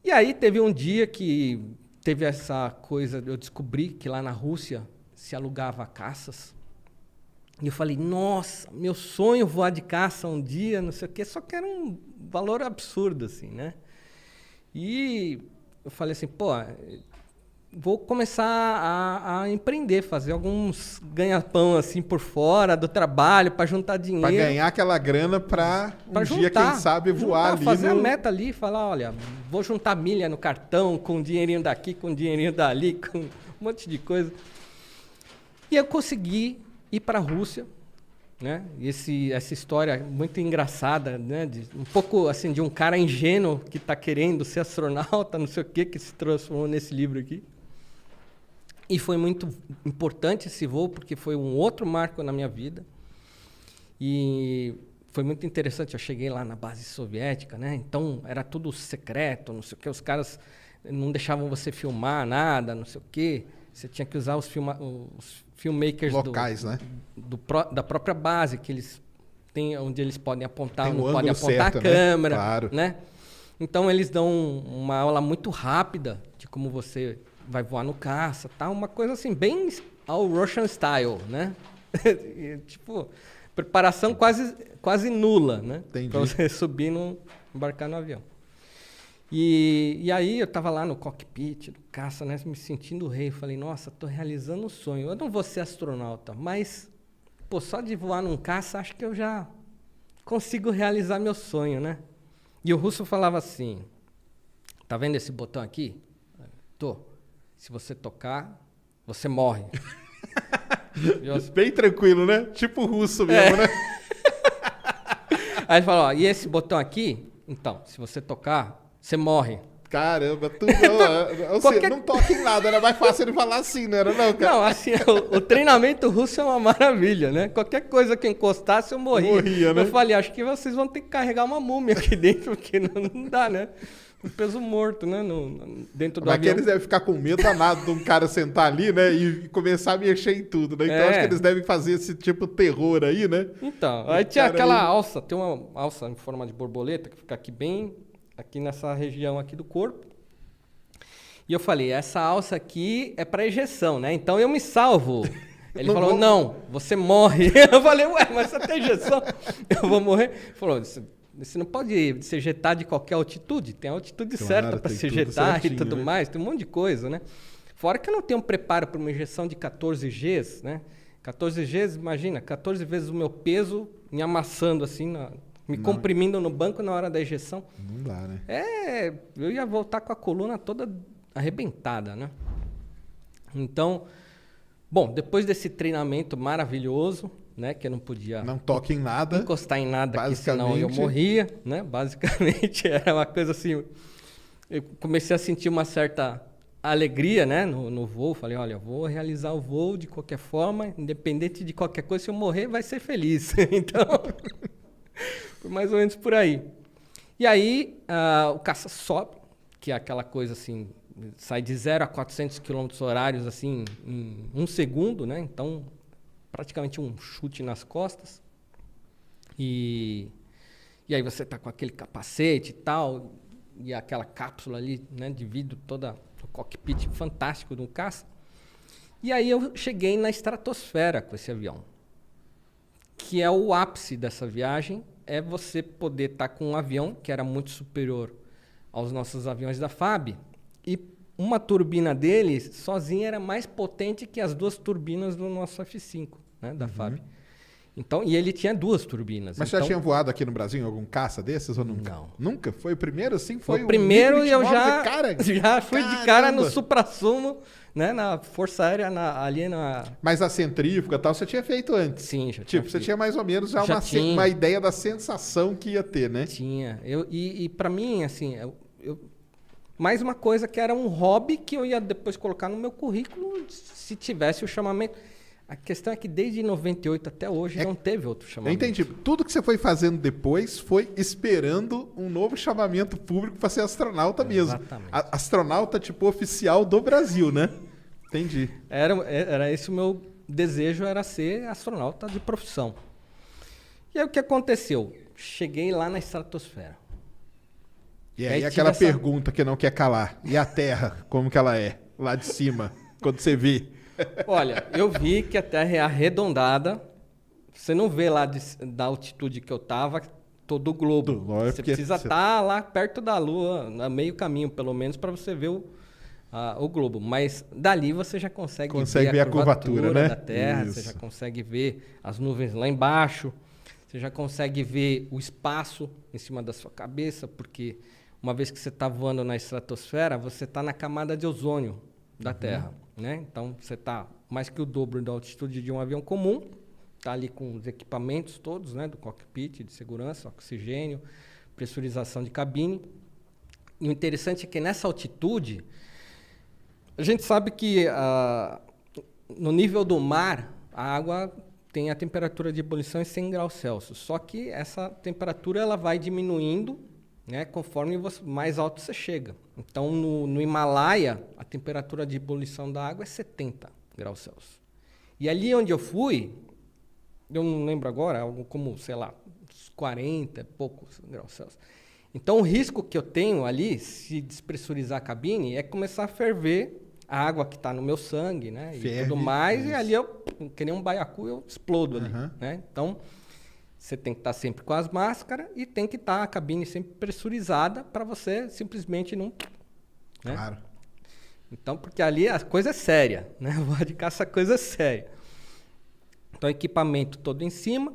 E aí teve um dia que teve essa coisa, eu descobri que lá na Rússia se alugava caças. E eu falei, nossa, meu sonho voar de caça um dia, não sei o quê, só que era um valor absurdo, assim, né? E eu falei assim, pô, vou começar a empreender, fazer alguns ganha-pão assim por fora do trabalho para juntar dinheiro. Para ganhar aquela grana para um dia, juntar, quem sabe, voar ali. Fazer a meta ali, falar, olha, vou juntar milha no cartão, com um dinheirinho daqui, com um dinheirinho dali, com um monte de coisa. E eu consegui ir para a Rússia, né? Essa história muito engraçada, né? Um pouco assim de um cara ingênuo que está querendo ser astronauta, não sei o que se transformou nesse livro aqui. E foi muito importante esse voo, porque foi um outro marco na minha vida. E foi muito interessante. Eu cheguei lá na base soviética, né? Então era tudo secreto, não sei o que. Os caras não deixavam você filmar nada, não sei o que. Você tinha que usar os filmmakers locais, né? Da própria base, que eles têm, onde eles podem apontar, tem não podem apontar certo, a câmera, né? Claro. Né? Então eles dão uma aula muito rápida de como você vai voar no caça, tá? Uma coisa assim, bem ao Russian style, né? Tipo, preparação quase nula, né? Para você subir, embarcar no avião. E aí eu estava lá no cockpit do caça, né? Me sentindo rei. Falei, nossa, estou realizando um sonho. Eu não vou ser astronauta, mas pô, só de voar num caça, acho que eu já consigo realizar meu sonho, né? E o russo falava assim, tá vendo esse botão aqui? Tô. Se você tocar, você morre. Bem tranquilo, né? Tipo russo mesmo, né? Aí ele falou, ó, e esse botão aqui? Então, se você tocar, você morre. Caramba, tudo. Ou seja, não toca em nada, era mais fácil ele falar assim, não era não, cara? Não, assim, o treinamento russo é uma maravilha, né? Qualquer coisa que encostasse, eu morria, né? Eu falei, acho que vocês vão ter que carregar uma múmia aqui dentro, porque não dá, né? Um peso morto, né? Dentro do avião. Mas eles devem ficar com medo danado de um cara sentar ali, né? E começar a mexer em tudo, né? Então acho que eles devem fazer esse tipo de terror aí, né? Então, aí tinha aquela alça, tem uma alça em forma de borboleta que fica aqui nessa região aqui do corpo. E eu falei, essa alça aqui é para ejeção, né? Então eu me salvo. Ele falou, não, você morre. Eu falei, ué, mas você tem ejeção? Eu vou morrer? Ele falou, você não pode se ejetar de qualquer altitude, tem a altitude certa para se ejetar e tudo mais, tem um monte de coisa, né? Fora que eu não tenho um preparo para uma injeção de 14 Gs, né? 14 Gs, imagina, 14 vezes o meu peso me amassando assim, me comprimindo no banco na hora da injeção. Não dá, né? Eu ia voltar com a coluna toda arrebentada, né? Então, bom, depois desse treinamento maravilhoso, né, que eu não podia toque em nada, encostar em nada, que senão eu morria, né? Basicamente era uma coisa assim. Eu comecei a sentir uma certa alegria, né, no voo. Falei, olha, eu vou realizar o voo de qualquer forma, independente de qualquer coisa. Se eu morrer, vai ser feliz. Então, foi mais ou menos por aí. E aí o caça sobe, que é aquela coisa assim, sai de 0 a 400 km horários assim em 1 segundo, né? Então praticamente um chute nas costas. E aí você tá com aquele capacete e tal, e aquela cápsula ali, né, de vidro toda, o cockpit fantástico de um caça. E aí eu cheguei na estratosfera com esse avião, que é o ápice dessa viagem, é você poder estar com um avião que era muito superior aos nossos aviões da FAB, e uma turbina dele sozinha era mais potente que as 2 turbinas do nosso F5, né, da FAB. Então, e ele tinha 2 turbinas. Mas então, você já tinha voado aqui no Brasil em algum caça desses ou nunca? Não. Nunca? Foi o primeiro, assim? Foi o primeiro e eu já fui Caramba! de cara no suprassumo, né, na Força Aérea, ali na... Mas a centrífuga e tal, você tinha feito antes? Sim, já tinha Você feito. tinha mais ou menos já tinha. uma ideia da sensação que ia ter, né? Tinha. E para mim, assim, mais uma coisa que era um hobby que eu ia depois colocar no meu currículo se tivesse o chamamento. A questão é que desde 98 até hoje não teve outro chamamento. Eu entendi. Tudo que você foi fazendo depois foi esperando um novo chamamento público para ser astronauta mesmo. Exatamente. Astronauta tipo oficial do Brasil, né? Entendi. Era esse o meu desejo, era ser astronauta de profissão. E aí o que aconteceu? Cheguei lá na estratosfera. E aí aquela pergunta que não quer calar. E a Terra, como que ela é? Lá de cima, quando você vê. Olha, eu vi que a Terra é arredondada. Você não vê lá da altitude que eu estava todo o globo. Você precisa estar lá perto da Lua, no meio caminho pelo menos, para você ver o globo. Mas dali você já consegue ver a curvatura, né? Da Terra, você já consegue ver as nuvens lá embaixo, você já consegue ver o espaço em cima da sua cabeça, porque uma vez que você está voando na estratosfera, você está na camada de ozônio da Terra, né? Então você está mais que o dobro da altitude de um avião comum, está ali com os equipamentos todos, né, do cockpit, de segurança, oxigênio, pressurização de cabine. E o interessante é que nessa altitude, a gente sabe que no nível do mar, a água tem a temperatura de ebulição em 100 graus Celsius. Só que essa temperatura ela vai diminuindo, né, conforme mais alto você chega. Então, no Himalaia, a temperatura de ebulição da água é 70 graus Celsius. E ali onde eu fui, eu não lembro agora, algo como, sei lá, uns 40 e poucos graus Celsius. Então, o risco que eu tenho ali, se despressurizar a cabine, é começar a ferver a água que está no meu sangue, né? E tudo mais, e ali eu, que nem um baiacu, eu explodo ali, né? Então, você tem que estar sempre com as máscaras e tem que estar a cabine sempre pressurizada para você simplesmente não... Né? Claro. Então, porque ali a coisa é séria, né? Voar de caça, a coisa é séria. Então, equipamento todo em cima,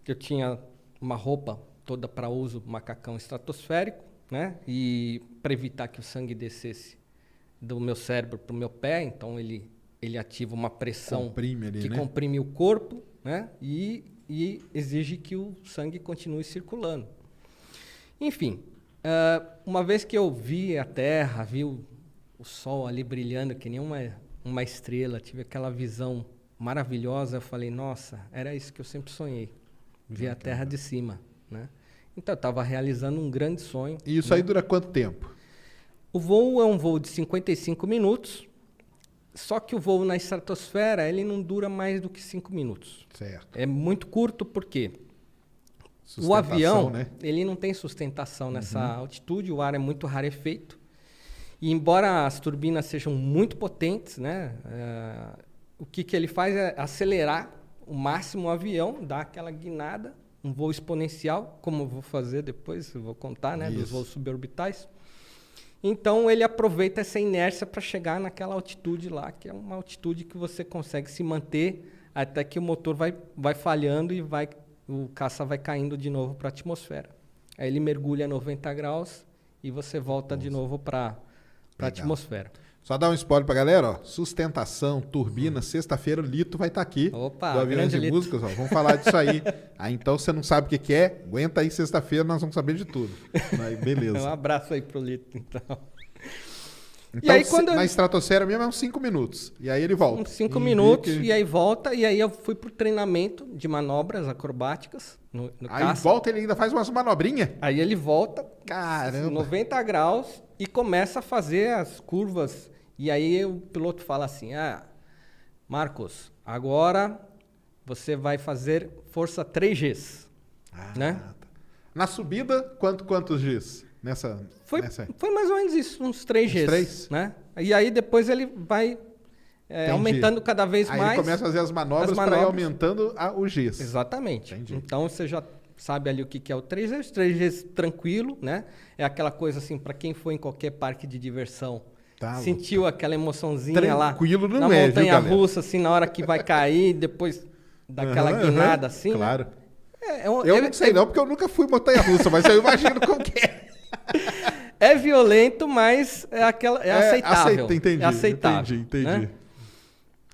eu tinha uma roupa toda para uso macacão estratosférico, né? E para evitar que o sangue descesse do meu cérebro para o meu pé, então ele ativa uma pressão que comprime o corpo, né? E exige que o sangue continue circulando. Enfim, uma vez que eu vi a Terra, vi o Sol ali brilhando que nem uma estrela, tive aquela visão maravilhosa, eu falei, nossa, era isso que eu sempre sonhei, ver a Terra de cima, né? Então eu estava realizando um grande sonho. E isso aí dura quanto tempo? O voo é um voo de 55 minutos, só que o voo na estratosfera ele não dura mais do que 5 minutos. Certo. É muito curto porque o avião, né? Ele não tem sustentação nessa altitude, o ar é muito rarefeito. E embora as turbinas sejam muito potentes, né, o que ele faz é acelerar o máximo o avião, dar aquela guinada, um voo exponencial, como eu vou fazer depois, eu vou contar, né, dos voos suborbitais. Então, ele aproveita essa inércia para chegar naquela altitude lá, que é uma altitude que você consegue se manter até que o motor vai falhando e o caça vai caindo de novo para a atmosfera. Aí ele mergulha a 90 graus e você volta de novo para a atmosfera. Só dar um spoiler pra galera, ó. Sustentação, turbina, sexta-feira o Lito vai estar aqui. Opa, do Aviões e Músicas, ó. Vamos falar disso aí. Aí então você não sabe o que é, aguenta aí sexta-feira, nós vamos saber de tudo. Aí, beleza. Um abraço aí pro Lito, então. Então, e aí, na estratosfera mesmo é uns 5 minutos. E aí ele volta. Uns 5 minutos, e aí volta. E aí eu fui pro treinamento de manobras acrobáticas no aí caça. Volta, ele ainda faz umas manobrinhas? Aí ele volta, caramba, 90 graus, e começa a fazer as curvas. E aí o piloto fala assim, Marcos, agora você vai fazer força 3Gs. Né? Tá. Na subida, quantos Gs? Foi mais ou menos isso, uns 3Gs. 3? Né? E aí depois ele vai aumentando cada vez mais. Aí ele começa a fazer as manobras para ir aumentando os Gs. Exatamente. Entendi. Então você já sabe ali o que é o 3Gs. Os 3Gs tranquilo, né? É aquela coisa assim, para quem for em qualquer parque de diversão, sentiu aquela emoçãozinha lá não na montanha-russa, assim, na hora que vai cair, depois daquela guinada assim. Claro. Né? Eu não sei não, porque eu nunca fui montanha-russa, mas eu imagino como que é. É violento, mas é aceitável. Entendi, é aceitável. Entendi. Né?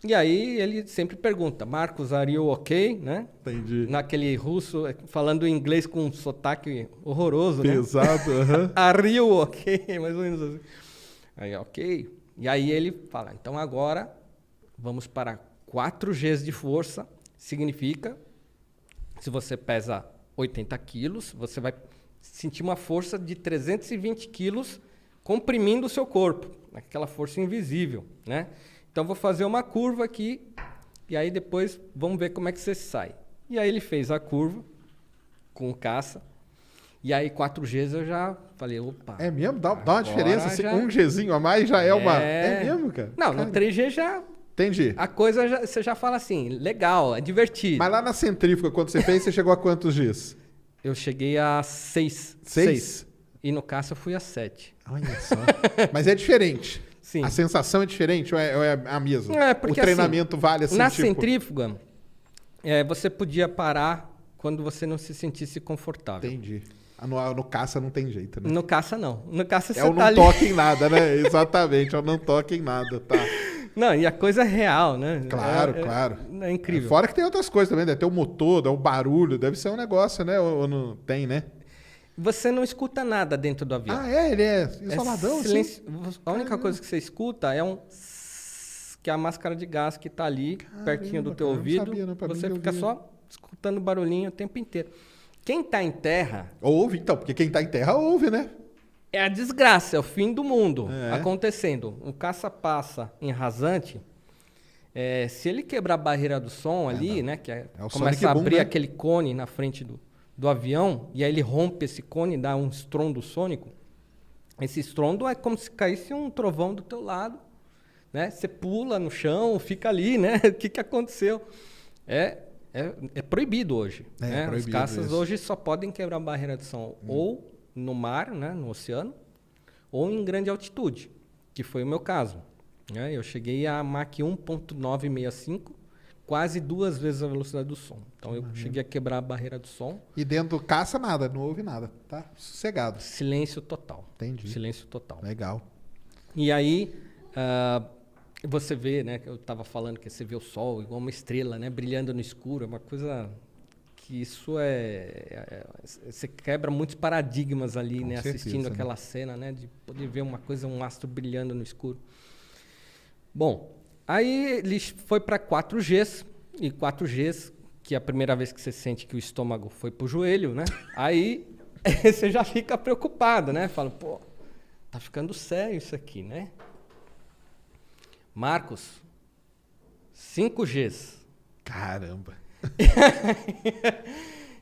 E aí ele sempre pergunta, Marcos, are you okay? Né? Entendi. Naquele russo, falando inglês com um sotaque horroroso, pesado, né? Are you okay? Mais ou menos assim. Aí, ok. E aí ele fala, então agora vamos para 4Gs de força. Significa, se você pesa 80 quilos, você vai sentir uma força de 320 quilos comprimindo o seu corpo. Aquela força invisível, né? Então, vou fazer uma curva aqui e aí depois vamos ver como é que você sai. E aí ele fez a curva com o caça. E aí 4Gs eu já falei, opa. É mesmo? Dá uma diferença, assim, um Gzinho a mais já é uma... É mesmo, cara? Não, cara. No 3G já... Entendi. A coisa, você já fala assim, legal, é divertido. Mas lá na centrífuga, quando você fez, você chegou a quantos Gs? Eu cheguei a 6. 6? E no caça eu fui a 7. Olha só. Mas é diferente. Sim. A sensação é diferente ou é a mesma? Porque, o treinamento assim, vale assim, na centrífuga, você podia parar quando você não se sentisse confortável. Entendi. No caça não tem jeito, né? No caça não. No caça você tá ali. É o não toque em nada, né? Exatamente, é o não toque em nada, tá? Não, e a coisa é real, né? Claro, claro. É incrível. Fora que tem outras coisas também, deve ter o motor, deve ter o barulho, deve ser um negócio, né? Ou não tem, né? Você não escuta nada dentro do avião. Ah, ele é isoladão, silêncio. Assim? A única coisa que você escuta é que é a máscara de gás que tá ali, pertinho do teu ouvido. Não sabia, não, você fica só escutando barulhinho o tempo inteiro. Quem tá em terra... Ouve, então, porque quem tá em terra ouve, né? É a desgraça, é o fim do mundo acontecendo. O caça passa em rasante, se ele quebrar a barreira do som ali, né? Que começa a abrir aquele cone na frente do avião, e aí ele rompe esse cone, dá um estrondo sônico. Esse estrondo é como se caísse um trovão do teu lado, né? Você pula no chão, fica ali, né? O que aconteceu? É proibido hoje. Né? Proibido. Os caças hoje só podem quebrar a barreira de som ou no mar, né? No oceano, ou em grande altitude, que foi o meu caso. Né? Eu cheguei a Mach 1.965, quase 2 vezes a velocidade do som. Então eu cheguei a quebrar a barreira do som. E dentro do caça nada, não houve nada, tá? Sossegado. Silêncio total. Entendi. Silêncio total. Legal. E aí... você vê, né, que eu estava falando que você vê o sol igual uma estrela, né, brilhando no escuro, é uma coisa que isso você quebra muitos paradigmas ali, né, certeza, assistindo aquela cena, né, de poder ver uma coisa, um astro brilhando no escuro. Bom, aí ele foi para 4Gs, e 4Gs, que é a primeira vez que você sente que o estômago foi pro joelho, né, aí você já fica preocupado, né, fala, pô, tá ficando sério isso aqui, né? Marcos, 5Gs. Caramba.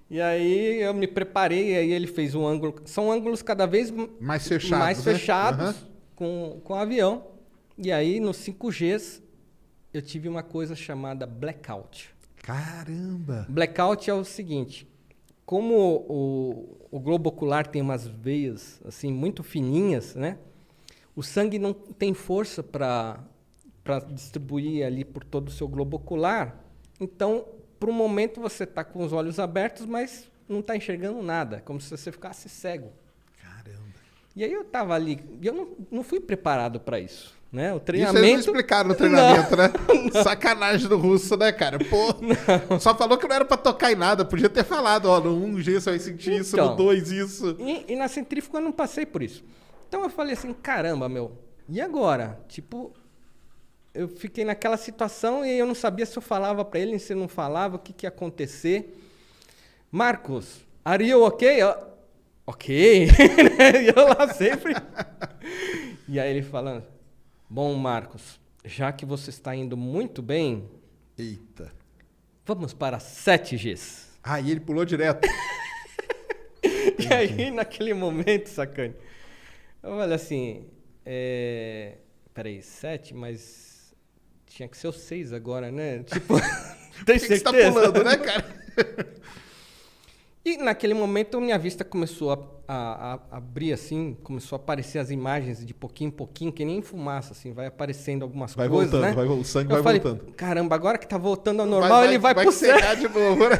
E aí eu me preparei, e aí ele fez um ângulo... São ângulos cada vez mais fechados, com o avião. E aí, nos 5Gs, eu tive uma coisa chamada blackout. Caramba! Blackout é o seguinte, como o globo ocular tem umas veias assim, muito fininhas, né? O sangue não tem força para distribuir ali por todo o seu globo ocular. Então, por um momento, você está com os olhos abertos, mas não está enxergando nada, como se você ficasse cego. Caramba. E aí eu estava ali, e eu não fui preparado para isso. Né? O treinamento... Isso eles não explicaram no treinamento, né? Não. Sacanagem do russo, né, cara? Pô, não. Só falou que não era para tocar em nada, podia ter falado, ó, no 1G você vai sentir isso, no 2 isso. E na centrífuga eu não passei por isso. Então eu falei assim, caramba, e agora? Tipo... Eu fiquei naquela situação e eu não sabia se eu falava para ele, se eu não falava, o que ia acontecer. Marcos, are you okay? Ok. E eu lá sempre. E aí ele falando, bom, Marcos, já que você está indo muito bem... Eita. Vamos para 7Gs. Ah, e ele pulou direto. E aí, naquele momento, sacane, eu falei assim, peraí, 7, mas... Tinha que ser o 6 agora, né? Tipo, tem certeza? Você tá pulando, né, cara? E naquele momento minha vista começou a abrir assim, começou a aparecer as imagens de pouquinho em pouquinho, que nem fumaça, assim, vai aparecendo algumas coisas, voltando, né? O sangue vai voltando. Caramba, agora que tá voltando ao normal, ele vai pro céu. De novo, né?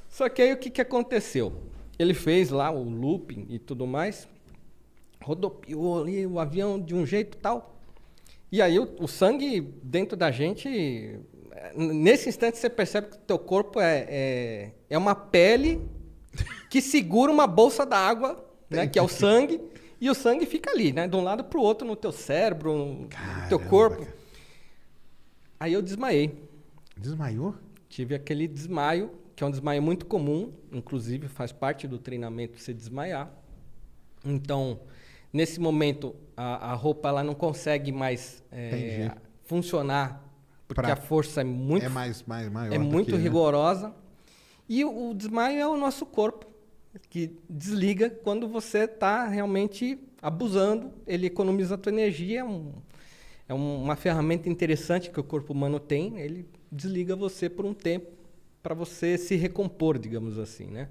Só que aí o que aconteceu? Ele fez lá o looping e tudo mais, rodopiou ali o avião de um jeito tal. E aí o sangue dentro da gente, nesse instante você percebe que o teu corpo é uma pele que segura uma bolsa d'água, né, que é o sangue, e o sangue fica ali, né, de um lado para o outro no teu cérebro, no teu corpo. Cara. Aí eu desmaiei. Desmaiou? Tive aquele desmaio, que é um desmaio muito comum, inclusive faz parte do treinamento você desmaiar. Então... Nesse momento, a roupa ela não consegue mais funcionar, porque a força é muito, maior muito aqui, rigorosa. Né? E o desmaio é o nosso corpo que desliga quando você está realmente abusando. Ele economiza a tua energia, é uma ferramenta interessante que o corpo humano tem. Ele desliga você por um tempo para você se recompor, digamos assim, né?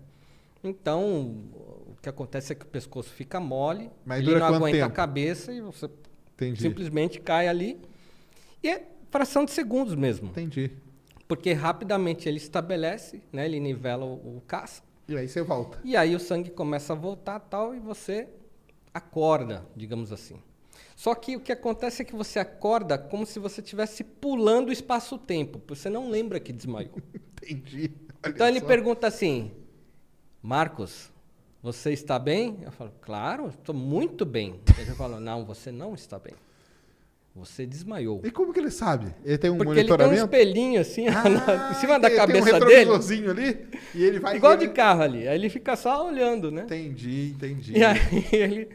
Então, o que acontece é que o pescoço fica mole, mas ele não aguenta a cabeça e você simplesmente cai ali. E é fração de segundos mesmo. Entendi. Porque rapidamente ele estabelece, né? Ele nivela o caça. E aí você volta. E aí o sangue começa a voltar tal, e você acorda, digamos assim. Só que o que acontece é que você acorda como se você estivesse pulando o espaço-tempo. Você não lembra que desmaiou. Entendi. Olha então ele pergunta assim, Marcos, você está bem? Eu falo, claro, estou muito bem. Ele fala, não, você não está bem. Você desmaiou. E como que ele sabe? Ele tem um porque monitoramento? Ele tem um espelhinho assim em cima da cabeça tem um retrovisorzinho ali e ele vai... Igual de carro ali. Aí ele fica só olhando, né? Entendi. E aí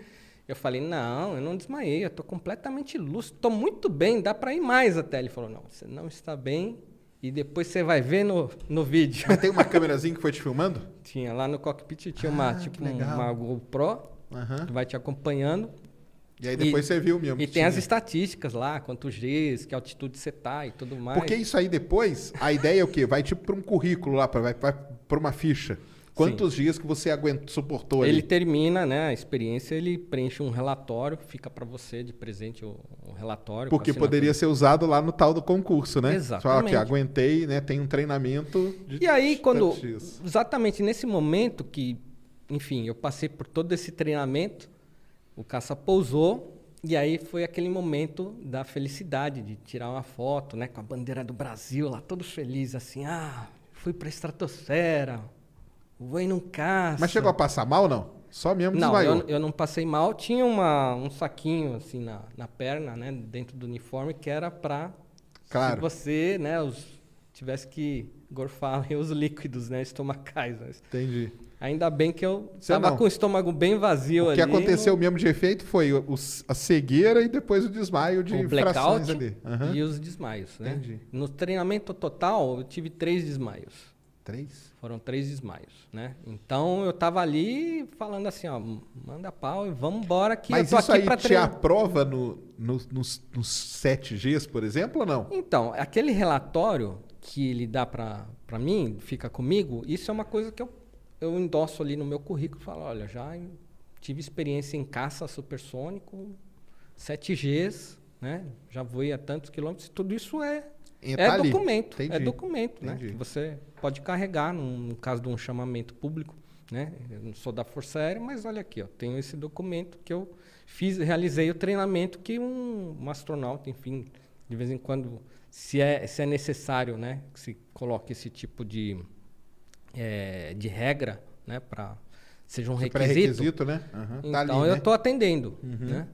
eu falei, não, eu não desmaiei, eu estou completamente lúcido, estou muito bem, dá para ir mais até. Ele falou, não, você não está bem e depois você vai ver no vídeo. Mas tem uma câmerazinha que foi te filmando? Tinha, lá no cockpit tinha uma GoPro que vai te acompanhando. E aí depois você viu mesmo. E tem as estatísticas lá, quantos Gs, que altitude você tá e tudo mais. Porque isso aí depois, a ideia é o quê? Vai tipo para um currículo lá, vai para uma ficha. Quantos dias que você suportou ali? Ele termina, né, a experiência, ele preenche um relatório, fica para você de presente o relatório. Porque poderia ser usado lá no tal do concurso, né? Exatamente. Só que aguentei, né, tem um treinamento de E aí, exatamente nesse momento que, enfim, eu passei por todo esse treinamento, o caça pousou e aí foi aquele momento da felicidade de tirar uma foto, né, com a bandeira do Brasil lá, todo feliz, assim, fui para a estratosfera, voei num caça. Mas chegou a passar mal, não? Só mesmo desmaiou? Não, eu não passei mal. Tinha um saquinho assim na perna, né, dentro do uniforme, que era para se você, né, tivesse que gorfar os líquidos, né, estomacais. Né? Entendi. Ainda bem que eu estava com o estômago bem vazio ali. O que aconteceu mesmo de efeito foi a cegueira e depois o desmaio de frações ali. E os desmaios, né? Entendi. No treinamento total, eu tive 3 desmaios. 3? Foram 3 desmaios, né? Então, eu estava ali falando assim, ó, manda pau e vamos embora que mas eu tô isso aqui aí para treinar. te aprova nos 7 Gs, por exemplo, ou não? Então, aquele relatório que ele dá para mim, fica comigo, isso é uma coisa que eu endosso ali no meu currículo, falo, olha, já tive experiência em caça supersônico, 7 Gs, né? Já voei a tantos quilômetros, tudo isso é documento, Entendi. Entendi. Né? Que você pode carregar no caso de um chamamento público, né? Eu não sou da Força Aérea, mas olha aqui, ó, tenho esse documento que eu realizei o treinamento que um astronauta, enfim, de vez em quando, se é necessário, né, que se coloque esse tipo de regra, né, para seja um requisito. Pré-requisito, né? Então eu estou atendendo, né?